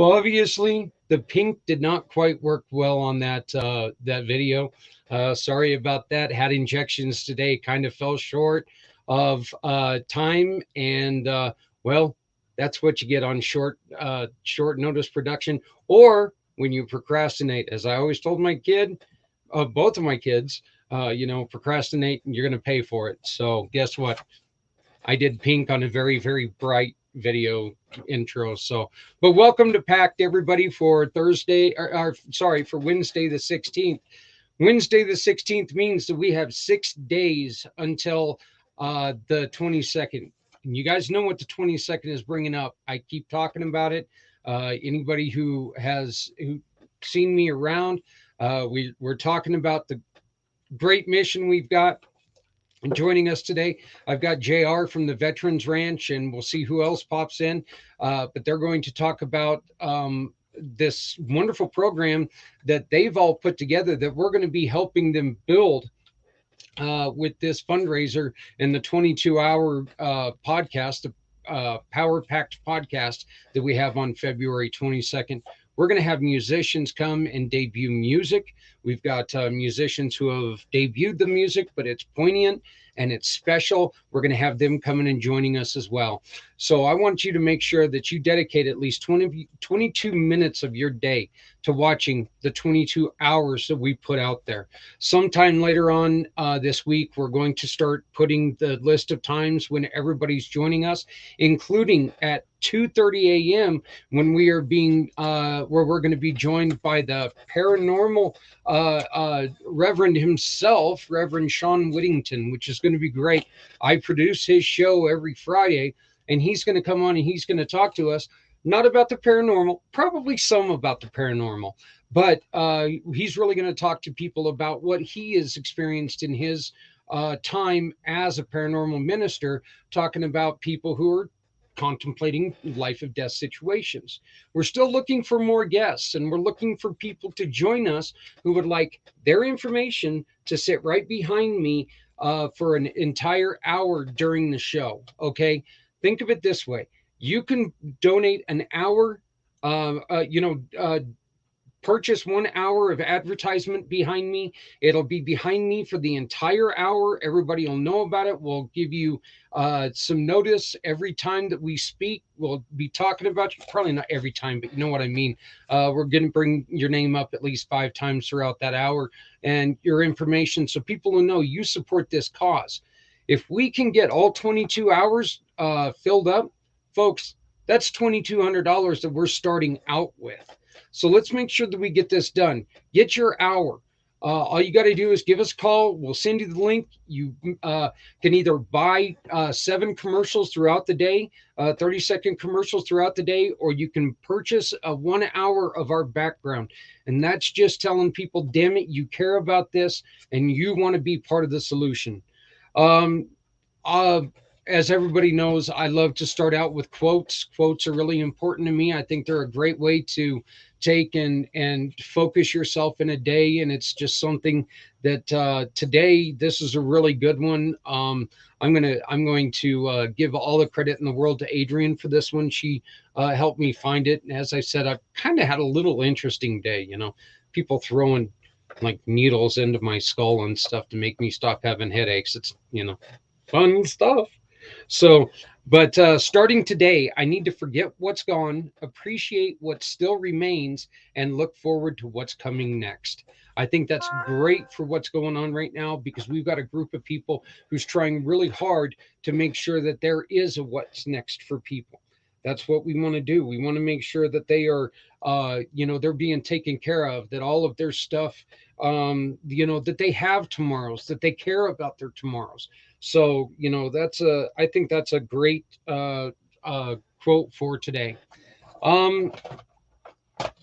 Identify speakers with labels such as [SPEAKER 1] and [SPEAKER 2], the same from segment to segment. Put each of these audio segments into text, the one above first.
[SPEAKER 1] So obviously the pink did not quite work well on that video. Sorry about that. Had injections today, kind of fell short of time, and well, that's what you get on short notice production, or when you procrastinate. As I always told my kid, both of my kids, procrastinate and you're going to pay for it. So guess what? I did pink on a very, very bright video intro. So, but welcome to pACT, everybody, for for Wednesday the 16th. Wednesday the 16th means that we have 6 days until the 22nd. And you guys know what the 22nd is bringing up. I keep talking about it. Anybody who seen me around, we're talking about the great mission we've got. And joining us today, I've got JR from the Veterans Ranch, and we'll see who else pops in. But they're going to talk about this wonderful program that they've all put together that we're going to be helping them build with this fundraiser and the 22-hour podcast, the Power pACT podcast that we have on February 22nd. We're going to have musicians come and debut music. We've got musicians who have debuted the music, but it's poignant and it's special. We're going to have them coming and joining us as well. So I want you to make sure that you dedicate at least 22 minutes of your day to watching the 22 hours that we put out there. Sometime later on this week, we're going to start putting the list of times when everybody's joining us, including at 2:30 a.m. when we are where we're going to be joined by the paranormal Reverend himself, Reverend Sean Whittington, which is going to be great. I produce his show every Friday, and he's going to come on and he's going to talk to us, not about the paranormal, probably some about the paranormal, but he's really going to talk to people about what he has experienced in his time as a paranormal minister, talking about people who are contemplating life or death situations. We're still looking for more guests, and we're looking for people to join us who would like their information to sit right behind me for an entire hour during the show. Okay, think of it this way: you can donate an hour, purchase 1 hour of advertisement behind me. It'll be behind me for the entire hour. Everybody will know about it. We'll give you some notice every time that we speak. We'll be talking about you, probably not every time, but you know what I mean. We're going to bring your name up at least 5 times throughout that hour and your information, so people will know you support this cause. If we can get all 22 hours filled up, folks, that's $2,200 that we're starting out with. So let's make sure that we get this done. Get your hour. All you got to do is give us a call. We'll send you the link. You can either buy 7 commercials throughout the day, 30-second commercials throughout the day, or you can purchase 1 hour of our background. And that's just telling people, damn it, you care about this and you want to be part of the solution. As everybody knows, I love to start out with quotes. Quotes are really important to me. I think they're a great way to take and focus yourself in a day. And it's just something that today, this is a really good one. I'm going to give all the credit in the world to Adrian for this one. She helped me find it. And as I said, I've kind of had a little interesting day, people throwing like needles into my skull and stuff to make me stop having headaches. It's, fun stuff. So, but starting today, I need to forget what's gone, appreciate what still remains, and look forward to what's coming next. I think that's great for what's going on right now, because we've got a group of people who's trying really hard to make sure that there is a what's next for people. That's what we want to do. We want to make sure that they are, they're being taken care of, that all of their stuff, that they have tomorrows, that they care about their tomorrows. So, I think that's a great quote for today.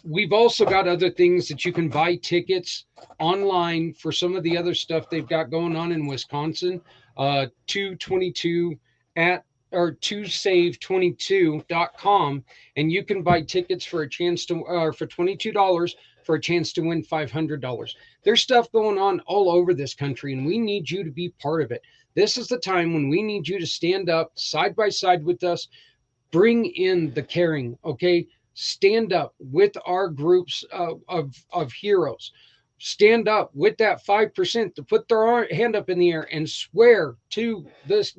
[SPEAKER 1] We've also got other things that you can buy tickets online for some of the other stuff they've got going on in Wisconsin. 222 at or 2save22.com, and you can buy tickets for a chance to for $22 for a chance to win $500. There's stuff going on all over this country, and we need you to be part of it. This is the time when we need you to stand up side by side with us. Bring in the caring, okay? stand up with our groups of heroes. Stand up with that 5% to put their hand up in the air and swear to this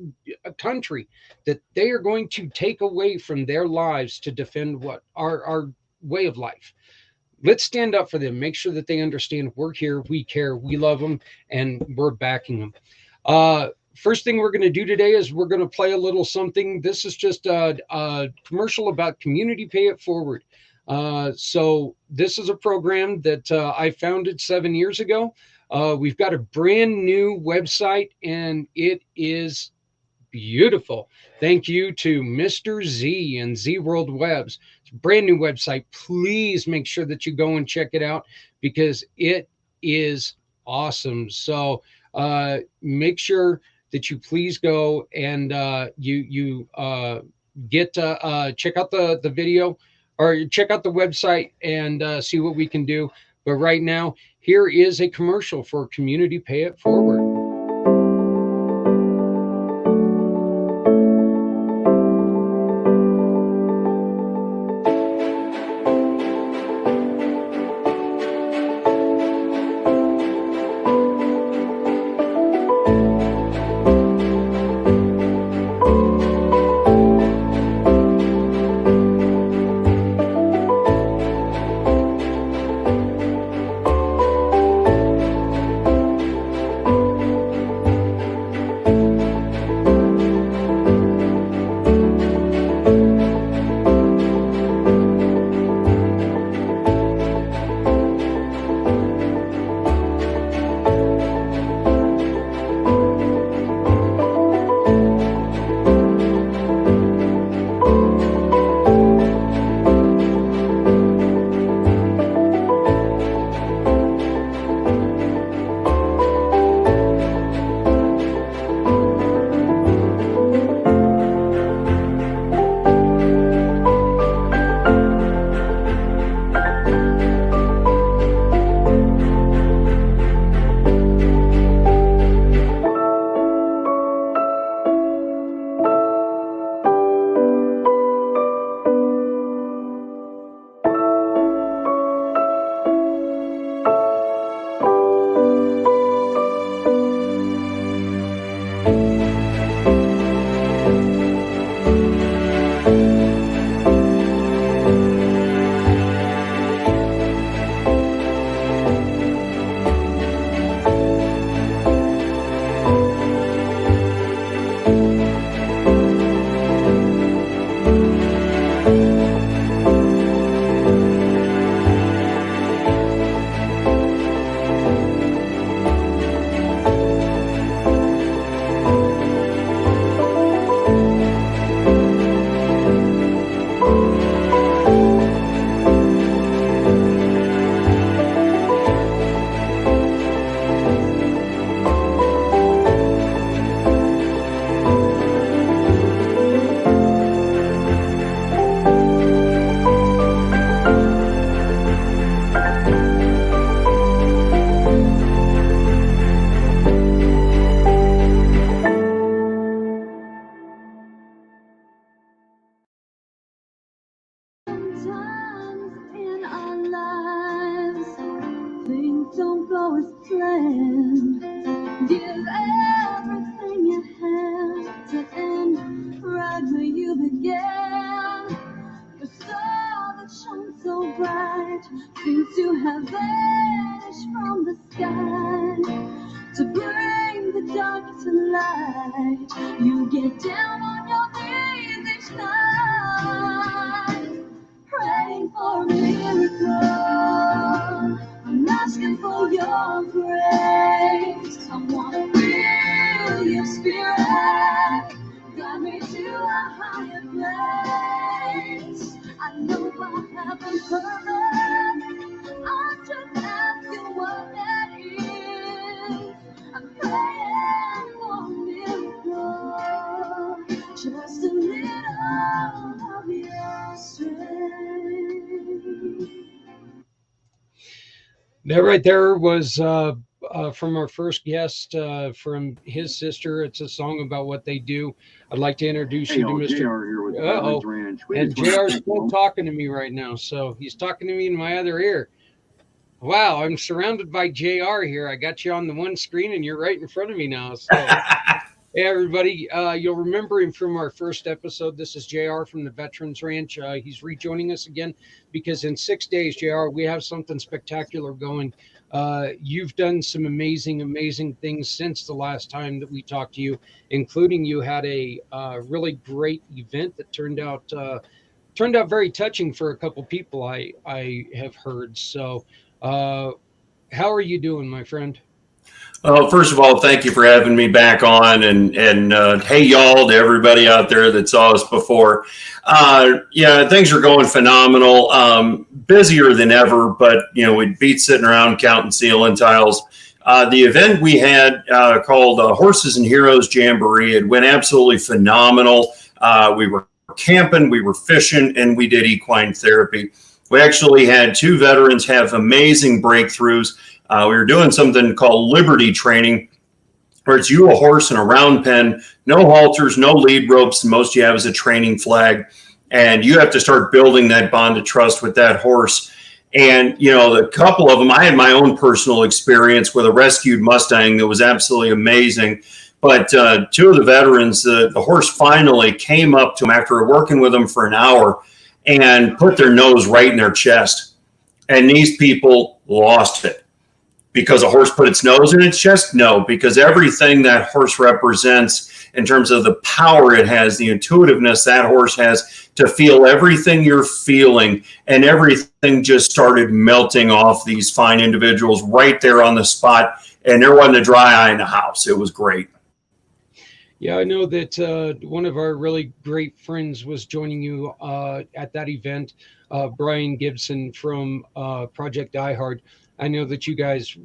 [SPEAKER 1] country that they are going to take away from their lives to defend what our way of life. Let's stand up for them. Make sure that they understand we're here, we care, we love them, and we're backing them. First thing we're going to do today is we're going to play a little something. This is just a commercial about Community Pay It Forward. So this is a program that I founded 7 years ago. We've got a brand new website, and it is beautiful. Thank you to Mr. Z and Z World Webs. It's a brand new website. Please make sure that you go and check it out because it is awesome. So make sure that you please go and you get check out the video or check out the website and see what we can do. But right now, here is a commercial for Community Pay It Forward. That right there was from our first guest, from his sister. It's a song about what they do. I'd like to introduce you to Mr.
[SPEAKER 2] JR here with Veterans
[SPEAKER 1] And JR's still talking to me right now. So he's talking to me in my other ear. Wow, I'm surrounded by JR here. I got you on the one screen and you're right in front of me now. So hey, everybody. You'll remember him from our first episode. This is JR from the Veterans Ranch. He's rejoining us again because in 6 days, JR, we have something spectacular going. You've done some amazing, amazing things since the last time that we talked to you, including you had a really great event that turned out very touching for a couple people I have heard. So, how are you doing, my friend?
[SPEAKER 2] Well, first of all, thank you for having me back on, and hey, y'all, to everybody out there that saw us before. Yeah, things are going phenomenal. Busier than ever, but we beat sitting around counting ceiling tiles. The event we had called Horses and Heroes Jamboree, it went absolutely phenomenal. We were camping, we were fishing, and we did equine therapy. We actually had 2 veterans have amazing breakthroughs. We were doing something called Liberty training, where it's you, a horse, and a round pen, no halters, no lead ropes. The most you have is a training flag. And you have to start building that bond of trust with that horse. And, a couple of them, I had my own personal experience with a rescued Mustang that was absolutely amazing. But 2 of the veterans, the horse finally came up to them after working with them for an hour and put their nose right in their chest. And these people lost it. Because a horse put its nose in its chest? No, because everything that horse represents in terms of the power it has, the intuitiveness that horse has to feel everything you're feeling, and everything just started melting off these fine individuals right there on the spot, and there wasn't a dry eye in the house. It was great.
[SPEAKER 1] Yeah, I know that one of our really great friends was joining you at that event, Brian Gibson from Project iHeart. I know that you guys,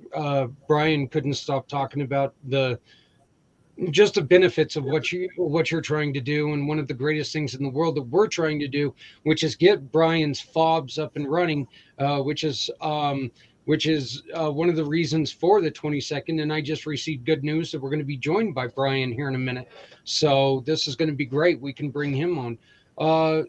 [SPEAKER 1] Brian couldn't stop talking about just the benefits of what you're trying to do, and one of the greatest things in the world that we're trying to do, which is get Brian's fobs up and running, which is one of the reasons for the 22nd. And I just received good news that we're going to be joined by Brian here in a minute, so this is going to be great. We can bring him on.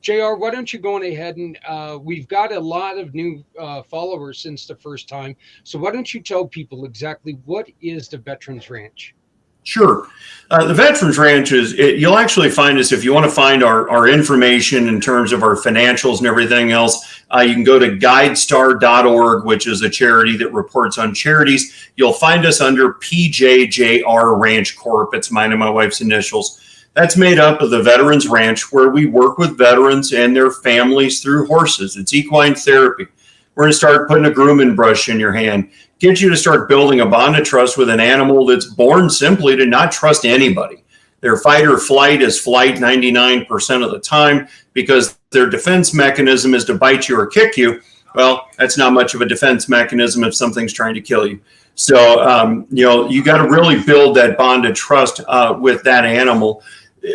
[SPEAKER 1] JR, why don't you go on ahead and we've got a lot of new followers since the first time. So why don't you tell people exactly what is the Veterans Ranch?
[SPEAKER 2] Sure. The Veterans Ranch you'll actually find us, if you want to find our information in terms of our financials and everything else, you can go to guidestar.org, which is a charity that reports on charities. You'll find us under PJJR Ranch Corp. It's mine and my wife's initials. That's made up of the Veterans Ranch, where we work with veterans and their families through horses. It's equine therapy. We're going to start putting a grooming brush in your hand, get you to start building a bond of trust with an animal that's born simply to not trust anybody. Their fight or flight is flight 99% of the time, because their defense mechanism is to bite you or kick you. Well, that's not much of a defense mechanism if something's trying to kill you. So, you got to really build that bond of trust with that animal.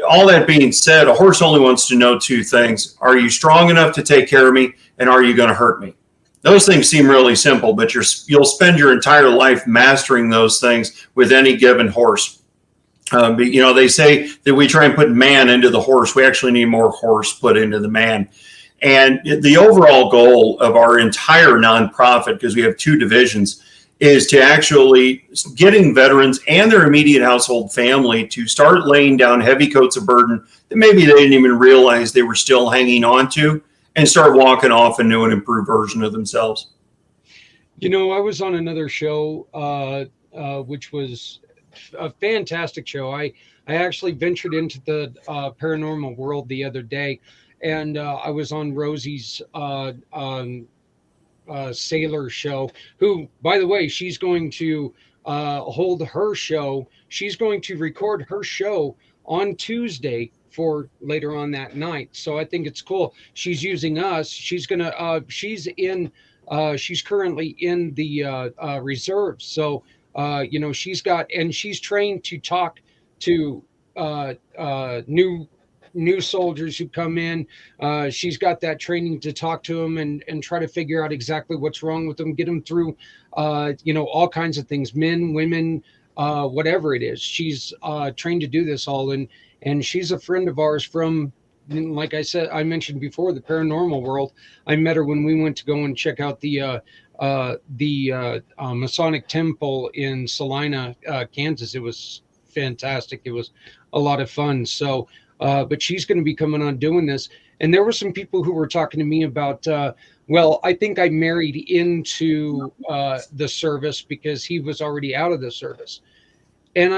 [SPEAKER 2] All that being said, a horse only wants to know 2 things. Are you strong enough to take care of me? And are you going to hurt me? Those things seem really simple, but you'll spend your entire life mastering those things with any given horse. But, they say that we try and put man into the horse. We actually need more horse put into the man. And the overall goal of our entire nonprofit, because we have 2 divisions, is to actually getting veterans and their immediate household family to start laying down heavy coats of burden that maybe they didn't even realize they were still hanging on to, and start walking off into an improved version of themselves.
[SPEAKER 1] I was on another show, which was a fantastic show. I actually ventured into the paranormal world the other day, and I was on Rosie's Sailor show, who, by the way, she's going to hold her show. She's going to record her show on Tuesday for later on that night. So I think it's cool. She's using us. She's she's currently in the reserves. So she's trained to talk to new soldiers who come in. She's got that training to talk to them and try to figure out exactly what's wrong with them, get them through, all kinds of things, men, women, whatever it is. She's trained to do this all. And she's a friend of ours from like I said, I mentioned before, the paranormal world. I met her when we went to go and check out the Masonic Temple in Salina, Kansas. It was fantastic. It was a lot of fun. So, but she's going to be coming on doing this. And there were some people who were talking to me about, well, I think I married into the service because he was already out of the service. And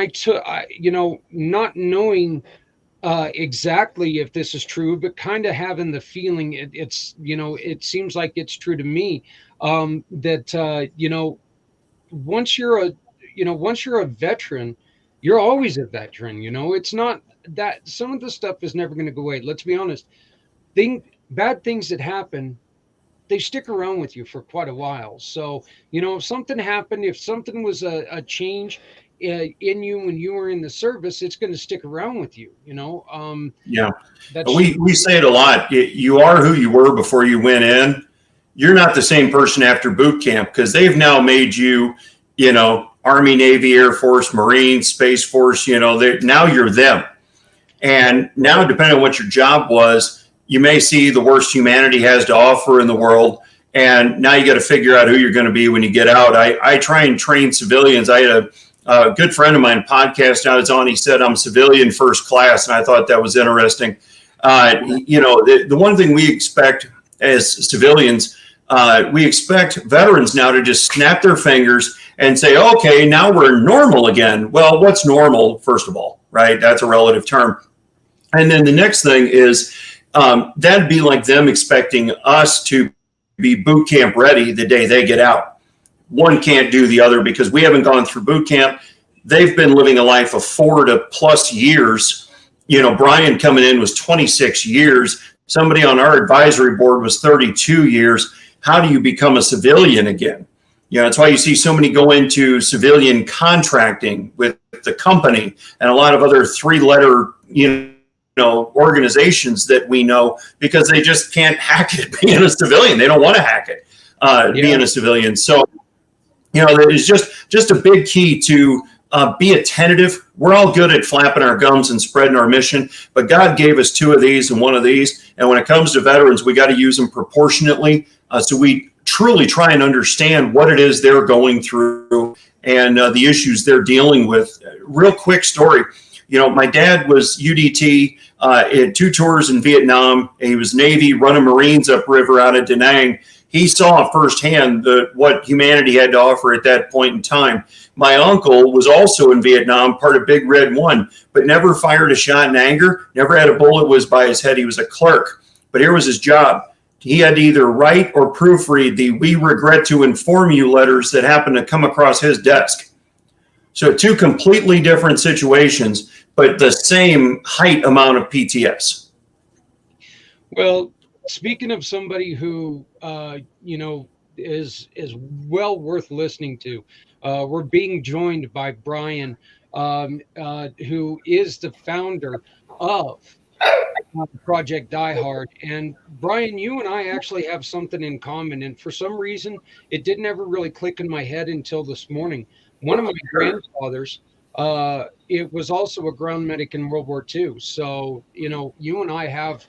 [SPEAKER 1] not knowing exactly if this is true, but kind of having the feeling it seems like it's true to me, that once you're a once you're a veteran, you're always a veteran. It's not that some of the stuff is never going to go away. Let's be honest. Bad things that happen, they stick around with you for quite a while. So, if something happened, if something was a change in you when you were in the service, it's going to stick around with you.
[SPEAKER 2] Yeah.
[SPEAKER 1] That's
[SPEAKER 2] We say it a lot. You are who you were before you went in. You're not the same person after boot camp because they've now made you, Army, Navy, Air Force, Marines, Space Force, now you're them. And now, depending on what your job was, you may see the worst humanity has to offer in the world. And now you got to figure out who you're going to be when you get out. I try and train civilians. I had a good friend of mine podcast I was on. He said, I'm civilian first class. And I thought that was interesting. The one thing we expect as civilians, we expect veterans now to just snap their fingers and say, okay, now we're normal again. Well, what's normal, first of all, right? That's a relative term. And then the next thing is that'd be like them expecting us to be boot camp ready the day they get out. One can't do the other because we haven't gone through boot camp. They've been living a life of 4+ years. Brian coming in was 26 years. Somebody on our advisory board was 32 years. How do you become a civilian again? That's why you see so many go into civilian contracting with the company and a lot of other 3-letter, organizations that we know, because they just can't hack it being a civilian. They don't want to hack it being a civilian. So, there's just a big key to be attentive. We're all good at flapping our gums and spreading our mission, but God gave us 2 of these and 1 of these. And when it comes to veterans, we got to use them proportionately. So we truly try and understand what it is they're going through and the issues they're dealing with. Real quick story. My dad was UDT, had 2 tours in Vietnam. He was Navy, running Marines upriver out of Da Nang. He saw firsthand what humanity had to offer at that point in time. My uncle was also in Vietnam, part of Big Red 1, but never fired a shot in anger, never had a bullet whiz by his head. He was a clerk, but here was his job. He had to either write or proofread the "we regret to inform you" letters that happened to come across his desk. So 2 completely different situations, but the same height amount of PTS.
[SPEAKER 1] Well, speaking of somebody who is well worth listening to, we're being joined by Brian, who is the founder of Project Die Hard. And Brian, you and I actually have something in common, and for some reason it didn't ever really click in my head until this morning. One of my grandfathers, it was also a ground medic in World War II. So you and I have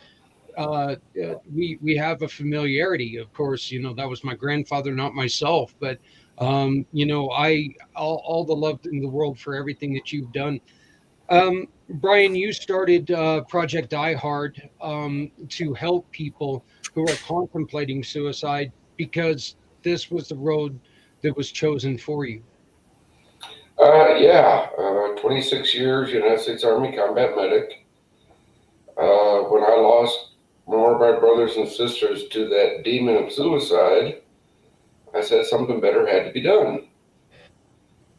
[SPEAKER 1] we have a familiarity. Of course, that was my grandfather, not myself, but I all the love in the world for everything that you've done. Brian, you started Project Die Hard to help people who are contemplating suicide because this was the road that was chosen for you.
[SPEAKER 3] 26 years United States Army combat medic. When I lost more of my brothers and sisters to that demon of suicide, I said something better had to be done.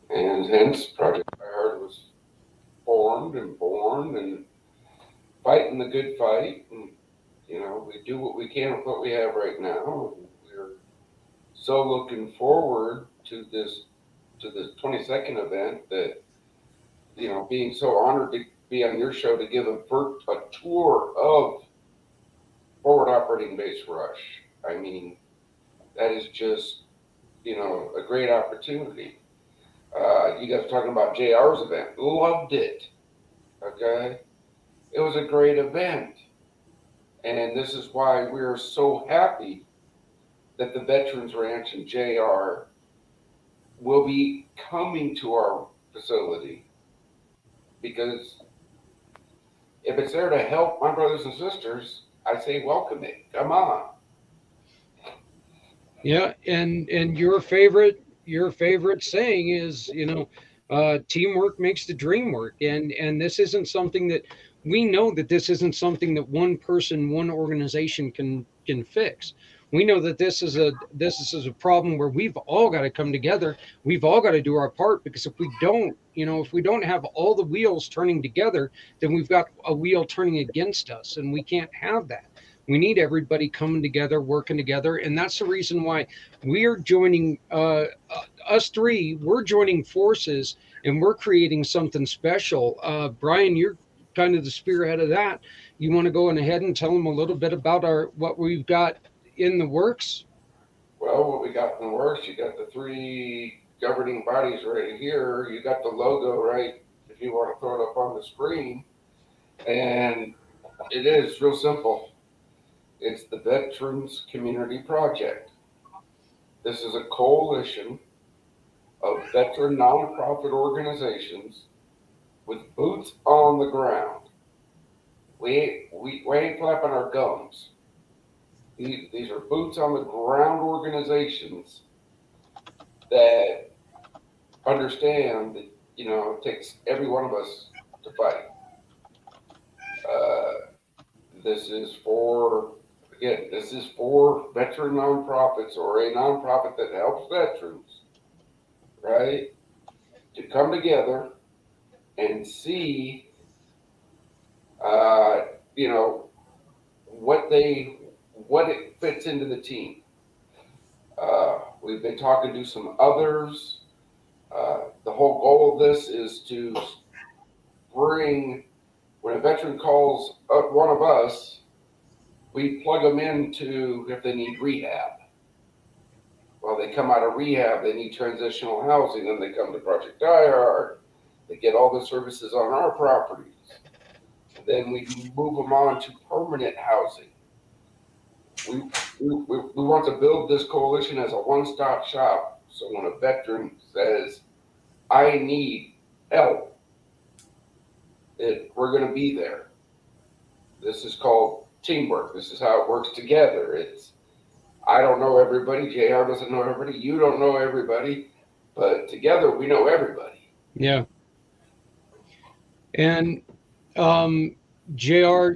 [SPEAKER 3] And hence Project Die Hard was formed and born, and fighting the good fight. And, we do what we can with what we have right now. We're so looking forward to the 22nd event that, being so honored to be on your show to give a tour of Forward Operating Base Rush. I mean, that is just, a great opportunity. You guys were talking about JR's event. Loved it. Okay? It was a great event. And this is why we're so happy that the Veterans Ranch and JR will be coming to our facility, because if it's there to help my brothers and sisters, I say welcome it. Come on.
[SPEAKER 1] Yeah, and your favorite saying is, teamwork makes the dream work, and this isn't something that we know that this isn't something that one person, one organization can fix. We know that this is a problem where we've all got to come together. We've all got to do our part, because if we don't have all the wheels turning together, then we've got a wheel turning against us, and we can't have that. We need everybody coming together, working together, and that's the reason why we are joining. Us three, we're joining forces, and we're creating something special. Brian, you're kind of the spearhead of that. You want to go on ahead and tell them a little bit about our what we've got in the works?
[SPEAKER 3] Well, what we got in the works, you got the three governing bodies right here. You got the logo right, if you want to throw it up on the screen. And it is real simple. It's the Veterans Community Project. This is a coalition of veteran nonprofit organizations with boots on the ground. We ain't flapping our gums. These are boots on the ground organizations that understand that, it takes every one of us to fight. Uh, this is for, again, this is for veteran nonprofits, or a nonprofit that helps veterans, right? To come together and see, uh, you know, what it fits into the team. We've been talking to some others. The whole goal of this is to bring, when a veteran calls up one of us, we plug them into if they need rehab. Well, they come out of rehab, they need transitional housing, then they come to Project Die. They get all the services on our properties. Then we move them on to permanent housing. We want to build this coalition as a one-stop shop. So when a veteran says, I need help, we're going to be there. This is called teamwork. This is how it works together. I don't know everybody. JR doesn't know everybody. You don't know everybody. But together we know everybody.
[SPEAKER 1] Yeah. And JR,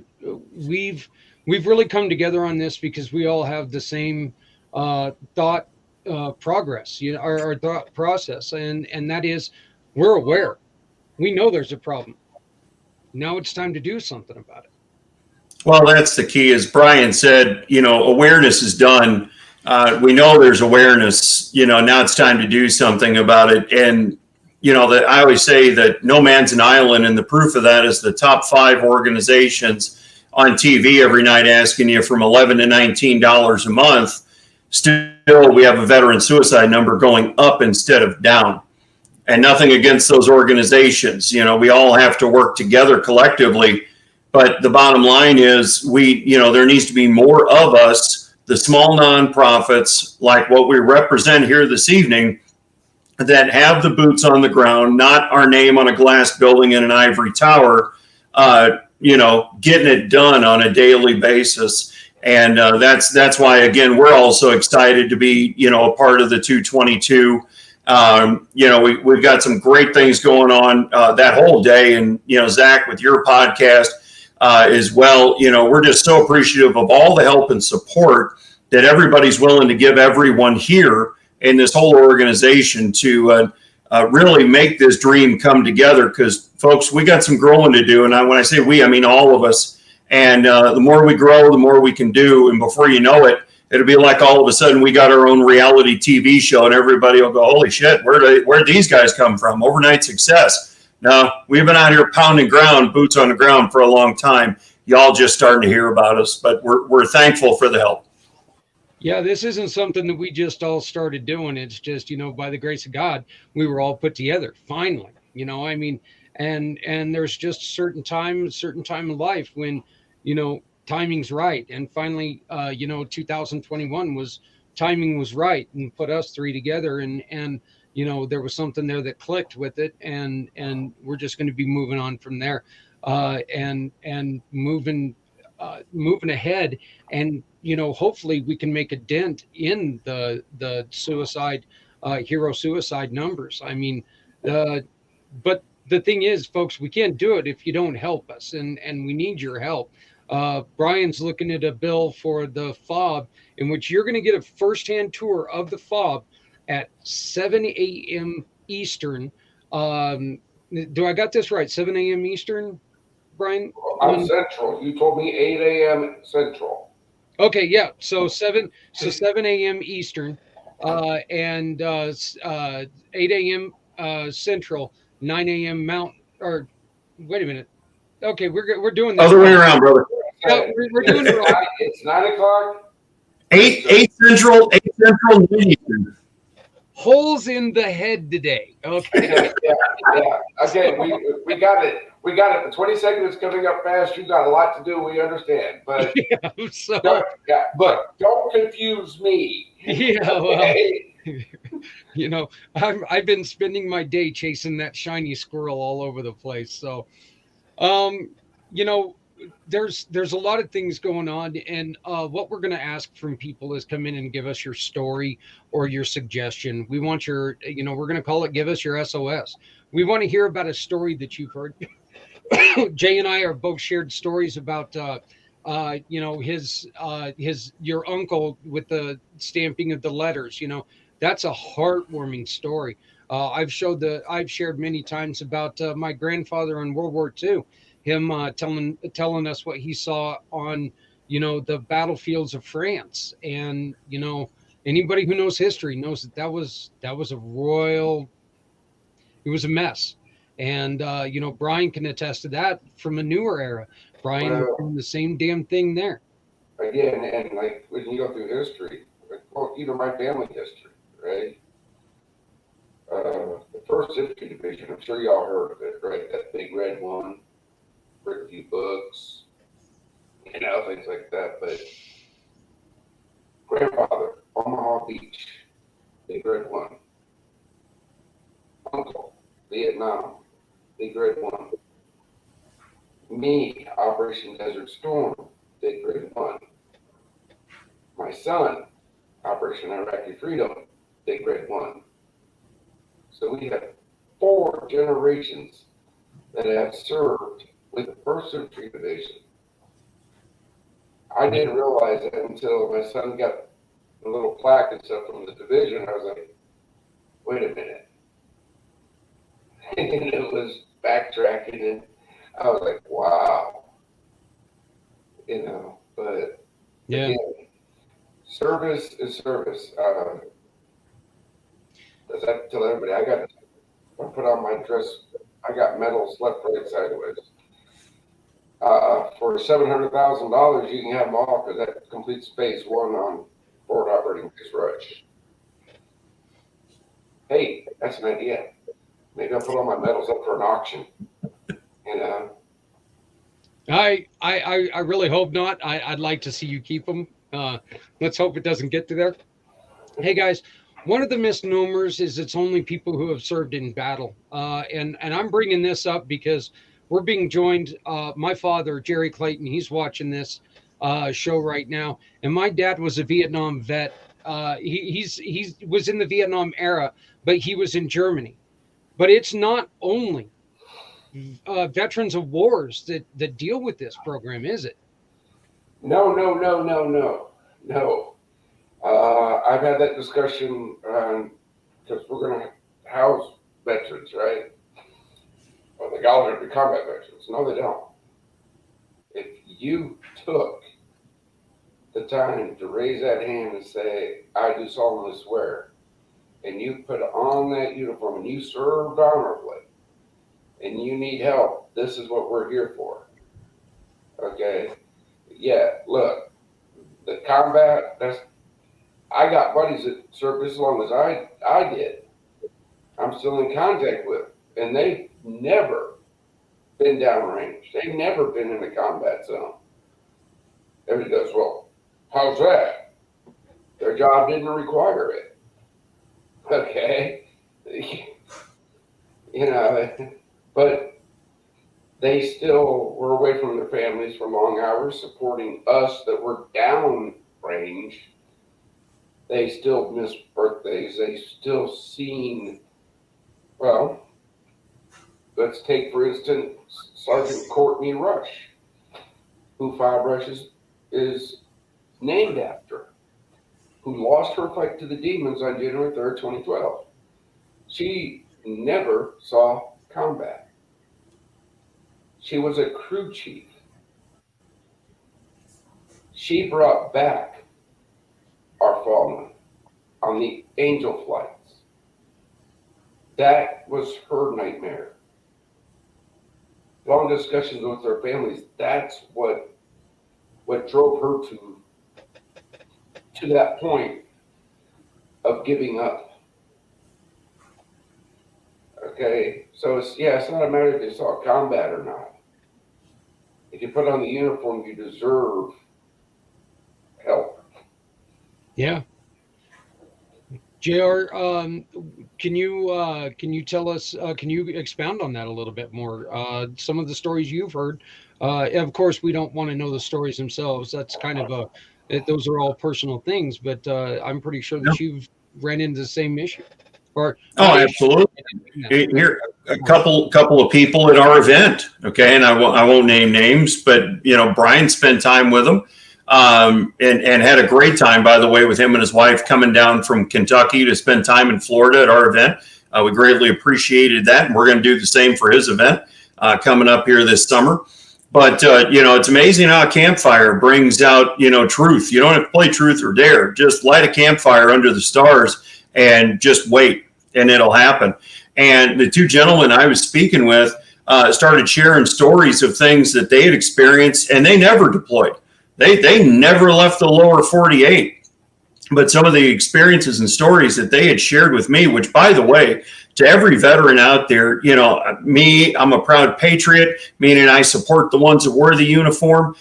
[SPEAKER 1] we've really come together on this because we all have the same thought progress, our thought process, and that is, we're aware. We know there's a problem. Now it's time to do something about it.
[SPEAKER 2] Well, that's the key. As Brian said, awareness is done. We know there's awareness. Now it's time to do something about it. And that I always say that no man's an island, and the proof of that is the top 5 organizations on TV every night asking you from $11 to $19 a month. Still, we have a veteran suicide number going up instead of down. And nothing against those organizations. We all have to work together collectively. But the bottom line is, there needs to be more of us, the small nonprofits, like what we represent here this evening, that have the boots on the ground, not our name on a glass building in an ivory tower, getting it done on a daily basis. And that's why, again, we're also excited to be, a part of the 222. We've got some great things going on that whole day. And, Zach, with your podcast as well, we're just so appreciative of all the help and support that everybody's willing to give everyone here in this whole organization to really make this dream come together. Because, folks, we got some growing to do. And when I say we, I mean all of us. And the more we grow, the more we can do. And before you know it, it'll be like all of a sudden we got our own reality TV show, and everybody will go, holy shit, where'd these guys come from? Overnight success. No, we've been out here pounding ground, boots on the ground for a long time. Y'all just starting to hear about us, but we're thankful for the help.
[SPEAKER 1] Yeah, this isn't something that we just all started doing. It's just, by the grace of God, we were all put together finally. And there's just a certain time in life when, timing's right. And finally, 2021 timing was right and put us three together, and there was something there that clicked with it, and we're just going to be moving on from there, and moving ahead, and hopefully we can make a dent in the suicide, hero suicide numbers. I mean, but the thing is, folks, we can't do it if you don't help us, and we need your help. Brian's looking at a bill for the fob, in which you're going to get a firsthand tour of the fob at 7 a.m. Eastern. Do I got this right? 7 a.m. Eastern, Brian?
[SPEAKER 3] I'm Central. You told me 8 a.m. Central.
[SPEAKER 1] Okay, yeah. So 7 a.m. Eastern, and 8 a.m. Central, 9 a.m. Mountain. Or wait a minute. Okay, we're doing this.
[SPEAKER 2] Other way around, brother.
[SPEAKER 1] No, we're doing it right.
[SPEAKER 3] It's 9 o'clock.
[SPEAKER 2] 8 Central, 9 Eastern.
[SPEAKER 1] Holes in the head today. Okay.
[SPEAKER 3] Yeah. Okay, we got it. We got it. The 20 seconds is coming up fast. You got a lot to do. We understand, but but don't confuse me.
[SPEAKER 1] Yeah.
[SPEAKER 3] Okay?
[SPEAKER 1] Well, I've been spending my day chasing that shiny squirrel all over the place. So, there's a lot of things going on, and what we're going to ask from people is come in and give us your story or your suggestion. We want your, we're going to call it, give us your SOS. We want to hear about a story that you've heard. Jay and I are both shared stories about your uncle with the stamping of the letters. That's a heartwarming story. I've shared many times about my grandfather in World War II, him telling us what he saw on the battlefields of France. And anybody who knows history knows that was a royal, it was a mess. And Brian can attest to that from a newer era. Brian was doing the same damn thing there.
[SPEAKER 3] Again, and like when you go through history, my family history, right? The first infantry division, I'm sure y'all heard of it, right? That big red one, read a few books, things like that. But grandfather, Omaha Beach, big red one. Uncle, Vietnam, big red one. Me, Operation Desert Storm, big red one. My son, Operation Iraqi Freedom, big red one. So we have 4 generations that have served with the 1st Infantry Division. I didn't realize that until my son got a little plaque and stuff from the division. I was like, wait a minute. And it was backtracking, and I was like, wow. But
[SPEAKER 1] yeah,
[SPEAKER 3] again, service is service. As I tell everybody, I put on my dress, I got medals left, right, sideways. For $700,000, you can have them all, because that completes phase 1 on forward operating base rush. Hey, that's an idea. Maybe I'll put all my medals up for an auction.
[SPEAKER 1] I really hope not. I'd like to see you keep them. Let's hope it doesn't get to there. Hey guys, one of the misnomers is it's only people who have served in battle. And I'm bringing this up because we're being joined. My father, Jerry Clayton, he's watching this show right now. And my dad was a Vietnam vet. He was in the Vietnam era, but he was in Germany. But it's not only veterans of wars that deal with this program, is it?
[SPEAKER 3] No. I've had that discussion because we're going to house veterans, right? Well, they all have to be combat veterans. No, they don't. If you took the time to raise that hand and say, I do solemnly swear, and you put on that uniform and you served honorably, and you need help, this is what we're here for. Okay? Yeah, look, the combat, I got buddies that served as long as I did. I'm still in contact with, and they've never been downrange. They've never been in a combat zone. Everybody does. Well, how's that? Their job didn't require it. Okay. You know, but they still were away from their families for long hours, supporting us that were down range. They still missed birthdays. They still seen, well, let's take, for instance, Sergeant Courtney Rush, who Five Rushes is named after, who lost her fight to the demons on January 3rd, 2012. She never saw combat. She was a crew chief. She brought back our fallen on the Angel flights. That was her nightmare. Long discussions with their families, that's what drove her to that point of giving up. Okay, so it's not a matter if you saw combat or not. If you put on the uniform, you deserve help.
[SPEAKER 1] Yeah. JR, can you tell us, can you expound on that a little bit more? Some of the stories you've heard, of course, we don't want to know the stories themselves. That's kind of those are all personal things, but I'm pretty sure that you've ran into the same issue.
[SPEAKER 2] Absolutely. Here, a couple of people at our event, okay, and I won't name names, but Brian spent time with them, and had a great time, by the way, with him and his wife coming down from Kentucky to spend time in Florida at our event. We greatly appreciated that, and we're going to do the same for his event coming up here this summer. But it's amazing how a campfire brings out truth. You don't have to play truth or dare. Just light a campfire under the stars and just wait, and it'll happen. And the two gentlemen I was speaking with started sharing stories of things that they had experienced, and they never deployed. They never left the lower 48. But some of the experiences and stories that they had shared with me, which, by the way, to every veteran out there, I'm a proud patriot, meaning I support the ones that wear the uniform.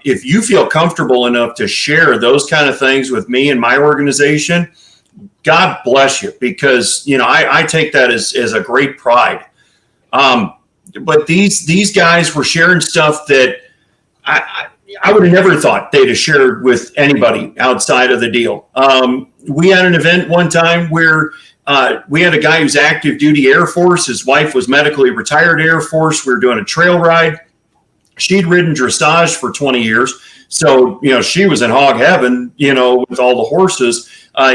[SPEAKER 2] If you feel comfortable enough to share those kind of things with me and my organization, God bless you, because I take that as a great pride. But these guys were sharing stuff that I would have never thought they'd have shared with anybody outside of the deal. We had an event one time where we had a guy who's active duty Air Force. His wife was medically retired Air Force. We were doing a trail ride. She'd ridden dressage for 20 years. So, she was in hog heaven, with all the horses.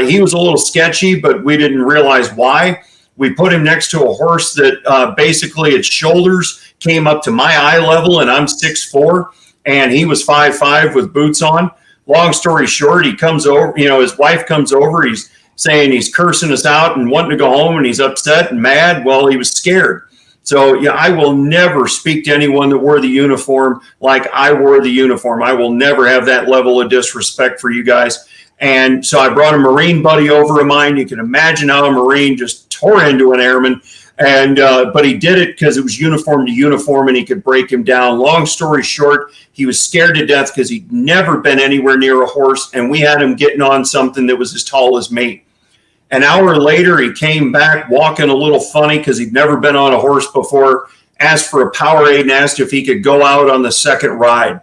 [SPEAKER 2] He was a little sketchy, but we didn't realize why. We put him next to a horse that basically its shoulders came up to my eye level, and I'm 6'4", and he was 5'5" with boots on. Long story short, he comes over, his wife comes over. He's saying he's cursing us out and wanting to go home, and he's upset and mad. Well, he was scared. So, I will never speak to anyone that wore the uniform like I wore the uniform. I will never have that level of disrespect for you guys. And so I brought a Marine buddy over of mine. You can imagine how a Marine just tore into an airman. And but he did it because it was uniform to uniform, and he could break him down. Long story short, he was scared to death because he'd never been anywhere near a horse, and we had him getting on something that was as tall as me. An hour later, he came back walking a little funny because he'd never been on a horse before, asked for a Powerade, and asked if he could go out on the second ride.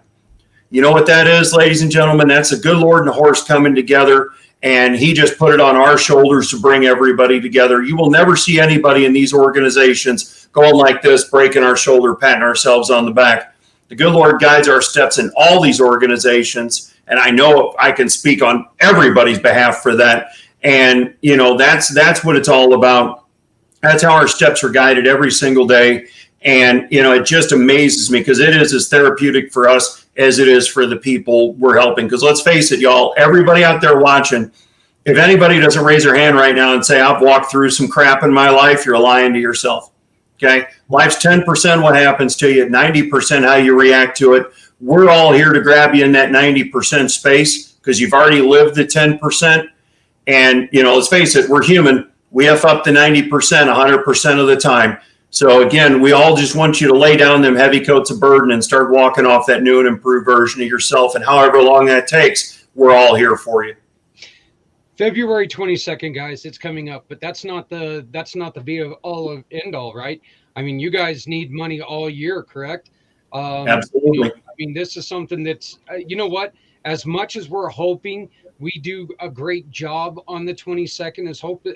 [SPEAKER 2] You know what that is, ladies and gentlemen? That's the good Lord and the horse coming together, and he just put it on our shoulders to bring everybody together. You will never see anybody in these organizations going like this, breaking our shoulder, patting ourselves on the back. The good Lord guides our steps in all these organizations, and I know I can speak on everybody's behalf for that. And, that's what it's all about. That's how our steps are guided every single day. And, it just amazes me because it is as therapeutic for us as it is for the people we're helping. Because let's face it, y'all, everybody out there watching, if anybody doesn't raise their hand right now and say, I've walked through some crap in my life, you're lying to yourself. Okay. Life's 10% what happens to you, 90% how you react to it. We're all here to grab you in that 90% space because you've already lived the 10%. And, let's face it, we're human. We F up the 90% 100% of the time. So again, we all just want you to lay down them heavy coats of burden and start walking off that new and improved version of yourself. And however long that takes, we're all here for you.
[SPEAKER 1] February 22nd, guys, it's coming up, but that's not the be of all of end all, right? I mean, you guys need money all year, correct?
[SPEAKER 2] Absolutely.
[SPEAKER 1] I mean, this is something that's, you know what? As much as we're hoping we do a great job on the 22nd,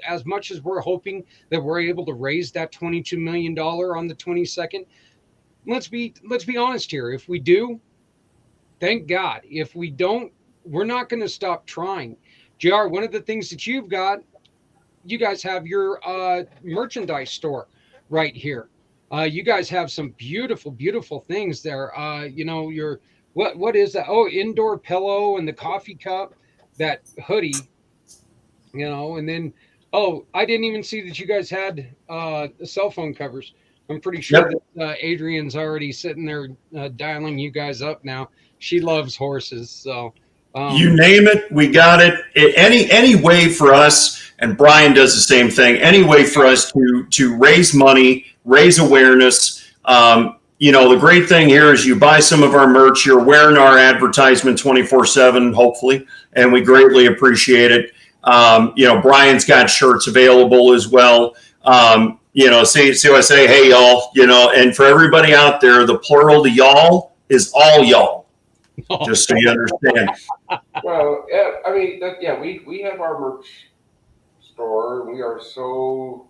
[SPEAKER 1] as much as we're hoping that we're able to raise that $22 million on the 22nd, let's be honest here. If we do, thank God. If we don't, we're not going to stop trying. JR, one of the things that you guys have your merchandise store right here. You guys have some beautiful, beautiful things there. Your what is that? Oh, indoor pillow and the coffee cup, that hoodie, and then I didn't even see that you guys had the cell phone covers. I'm pretty sure
[SPEAKER 2] Yep.
[SPEAKER 1] that Adrian's already sitting there dialing you guys up now. She loves horses, so
[SPEAKER 2] You name it, we got it. Any way for us, and Brian does the same thing. Any way for us to raise money, raise awareness. The great thing here is you buy some of our merch, you're wearing our advertisement 24/7, hopefully, and we greatly appreciate it. Brian's got shirts available as well. See what I say? Hey, y'all. And for everybody out there, the plural to y'all is all y'all. Just so you understand.
[SPEAKER 3] Well, yeah, I mean, we have our merch store. We are so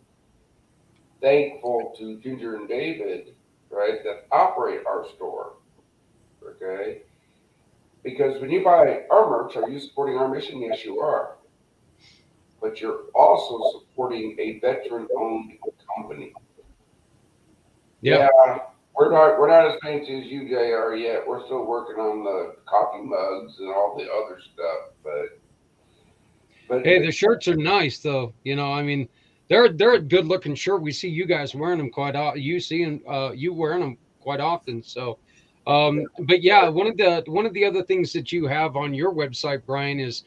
[SPEAKER 3] thankful to Ginger and David, right, that operate our store. Okay, because when you buy our merch, are you supporting our mission? Yes, you are. But you're also supporting a veteran-owned company.
[SPEAKER 1] yeah.
[SPEAKER 3] We're not as fancy as you, JR, yet. We're still working on the coffee mugs and all the other stuff. But
[SPEAKER 1] Hey, the shirts are nice though. I mean, they're a good looking shirt. We see you guys wearing them quite often. You wearing them quite often. So, but yeah, one of the other things that you have on your website, Brian, is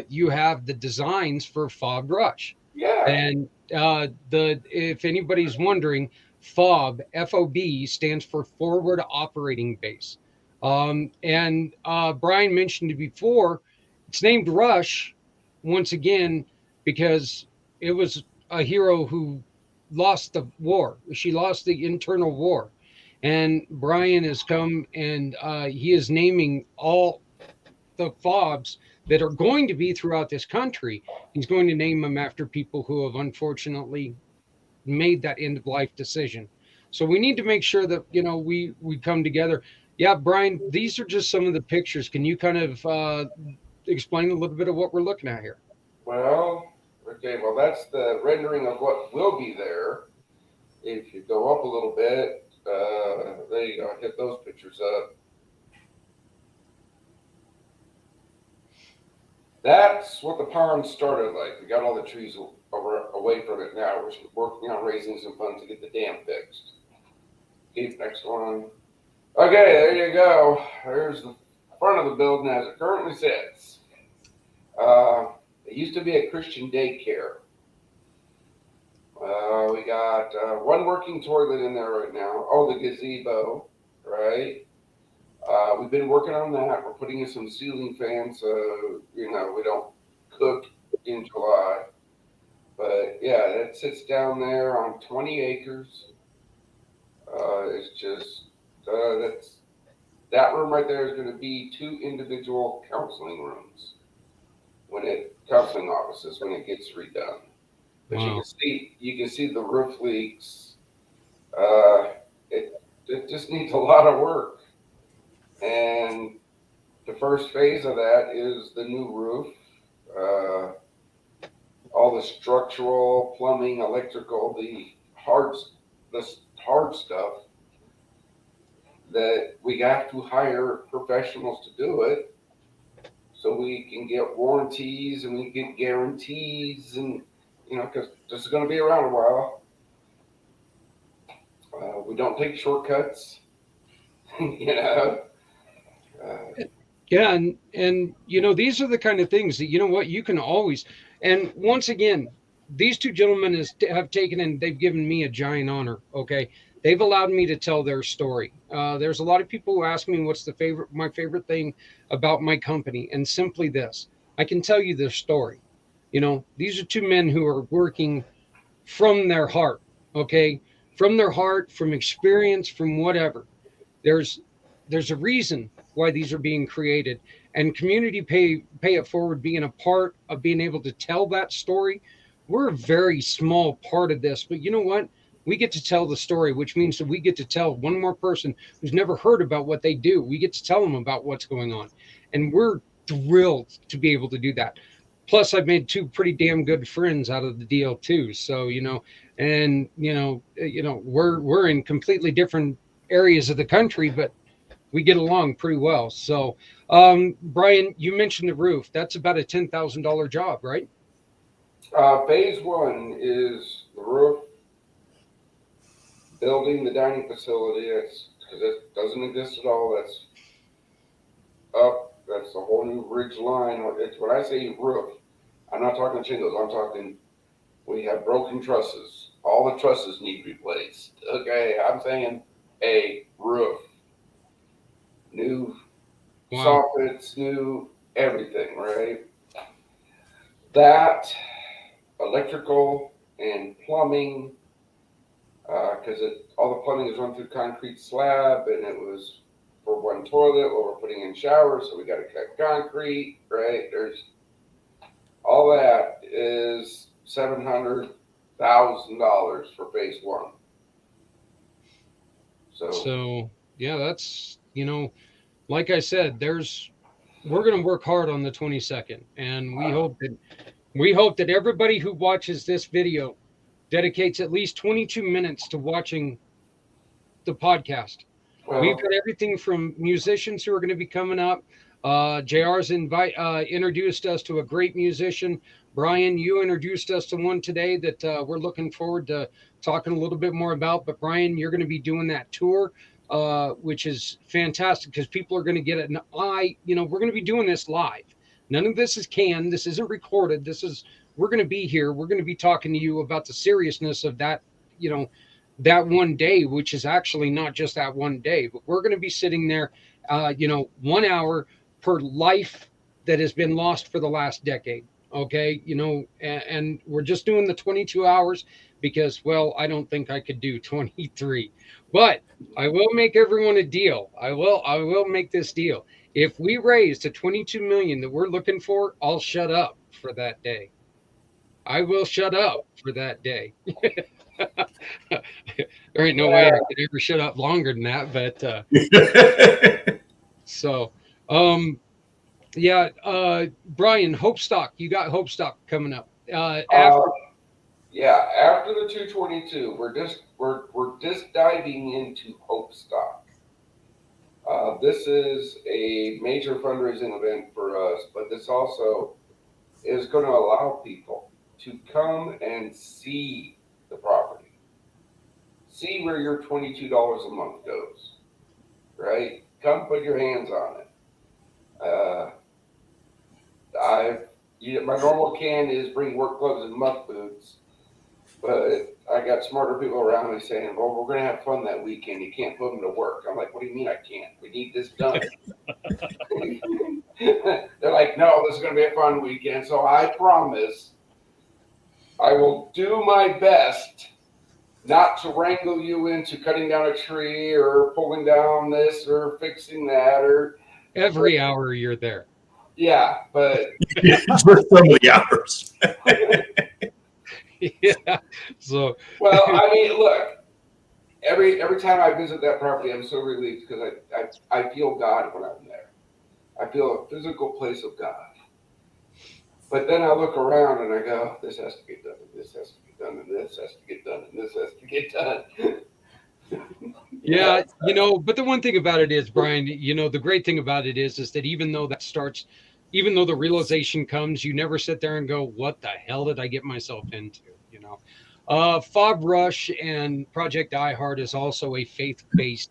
[SPEAKER 1] you have the designs for Fob Rush,
[SPEAKER 3] yeah,
[SPEAKER 1] and if anybody's wondering, FOB stands for Forward Operating Base. And Brian mentioned it before. It's named Rush once again because it was a hero who lost the war. She lost the internal war, and Brian has come and he is naming all the fobs that are going to be throughout this country. He's going to name them after people who have unfortunately made that end of life decision. So we need to make sure that we come together. Yeah, Brian, these are just some of the pictures. Can you kind of explain a little bit of what we're looking at here?
[SPEAKER 3] well, okay, well, that's the rendering of what will be there. If you go up a little bit, there you go, hit those pictures up. That's what the pond started like. We got all the trees away from it now. We're working on raising some funds to get the dam fixed. Keep next one. Okay, there you go. There's the front of the building as it currently sits. It used to be a Christian daycare. We got one working toilet in there right now. Oh, the gazebo, right? We've been working on that. We're putting in some ceiling fans so, we don't cook in July. But yeah, that sits down there on 20 acres. It's just, that room right there is going to be 2 individual counseling rooms counseling offices when it gets redone. But
[SPEAKER 1] Wow.
[SPEAKER 3] you can see the roof leaks. It just needs a lot of work. And the first phase of that is the new roof, all the structural, plumbing, electrical, the hard stuff that we have to hire professionals to do it, so we can get warranties and we get guarantees, and because this is going to be around a while. We don't take shortcuts, you know.
[SPEAKER 1] Yeah, and these are the kind of things that you can always. And once again, these two gentlemen have taken and they've given me a giant honor. Okay, they've allowed me to tell their story. There's a lot of people who ask me what's my favorite thing about my company, and simply this: I can tell you their story. You know, these are two men who are working from their heart. Okay, from their heart, from experience, from whatever. There's there's a reason why these are being created, and community pay it forward being a part of being able to tell that story. We're a very small part of this, but you know what, we get to tell the story, which means that we get to tell one more person who's never heard about what they do. We get to tell them about what's going on, and we're thrilled to be able to do that. Plus I've made two pretty damn good friends out of the deal too, so you know. And we're in completely different areas of the country, but we get along pretty well. So, Brian, you mentioned the roof. That's about a $10,000 job, right?
[SPEAKER 3] Phase one is the roof, building the dining facility. It's because it doesn't exist at all. That's up. That's a whole new ridge line. It's when I say roof, I'm not talking shingles. I'm talking we have broken trusses. All the trusses need replaced. Okay, I'm saying a roof, new soffits, new everything, right? That, electrical and plumbing, because all the plumbing is run through concrete slab, and it was for one toilet. Well, we're putting in showers, so we got to cut concrete, right? There's all that is $700,000 for phase one.
[SPEAKER 1] So yeah, that's, like I said, we're going to work hard on the 22nd, and we hope that everybody who watches this video dedicates at least 22 minutes to watching the podcast. We've got everything from musicians who are going to be coming up. JR's introduced us to a great musician. Brian, you introduced us to one today that we're looking forward to talking a little bit more about. But Brian, you're going to be doing that tour, which is fantastic because people are going to get it. And we're going to be doing this live. None of this is canned. This isn't recorded. We're going to be here. We're going to be talking to you about the seriousness of that, that one day, which is actually not just that one day, but we're going to be sitting there, 1 hour per life that has been lost for the last decade. Okay. And we're just doing the 22 hours because, well, I don't think I could do 23, but I will make everyone a deal. I will make this deal. If we raise the 22 million that we're looking for, I'll shut up for that day. I will shut up for that day. There ain't no way I could ever shut up longer than that, but so Brian, Hopestock, you got Hopestock coming up after
[SPEAKER 3] the 222. We're just diving into Hopestock. This is a major fundraising event for us, but this also is going to allow people to come and see the property, see where your $22 a month goes, right? Come put your hands on it. My normal can is bring work gloves and muck boots, but I got smarter people around me saying, well, we're going to have fun that weekend. You can't put them to work. I'm like, what do you mean I can't? We need this done. They're like, no, this is going to be a fun weekend. So I promise I will do my best not to wrangle you into cutting down a tree or pulling down this or fixing that or
[SPEAKER 1] every hour you're there.
[SPEAKER 3] Yeah, but
[SPEAKER 2] for some of the hours.
[SPEAKER 1] Yeah. So
[SPEAKER 3] well, I mean, look, every time I visit that property, I'm so relieved because I feel God when I'm there. I feel a physical place of God. But then I look around and I go, this has to get done, and this has to get done, and this has to get done, and this has to get done.
[SPEAKER 1] Yeah, but the one thing about it is, Brian, the great thing about it is that even though the realization comes, you never sit there and go, what the hell did I get myself into? Fob Rush and Project iHeart is also a faith-based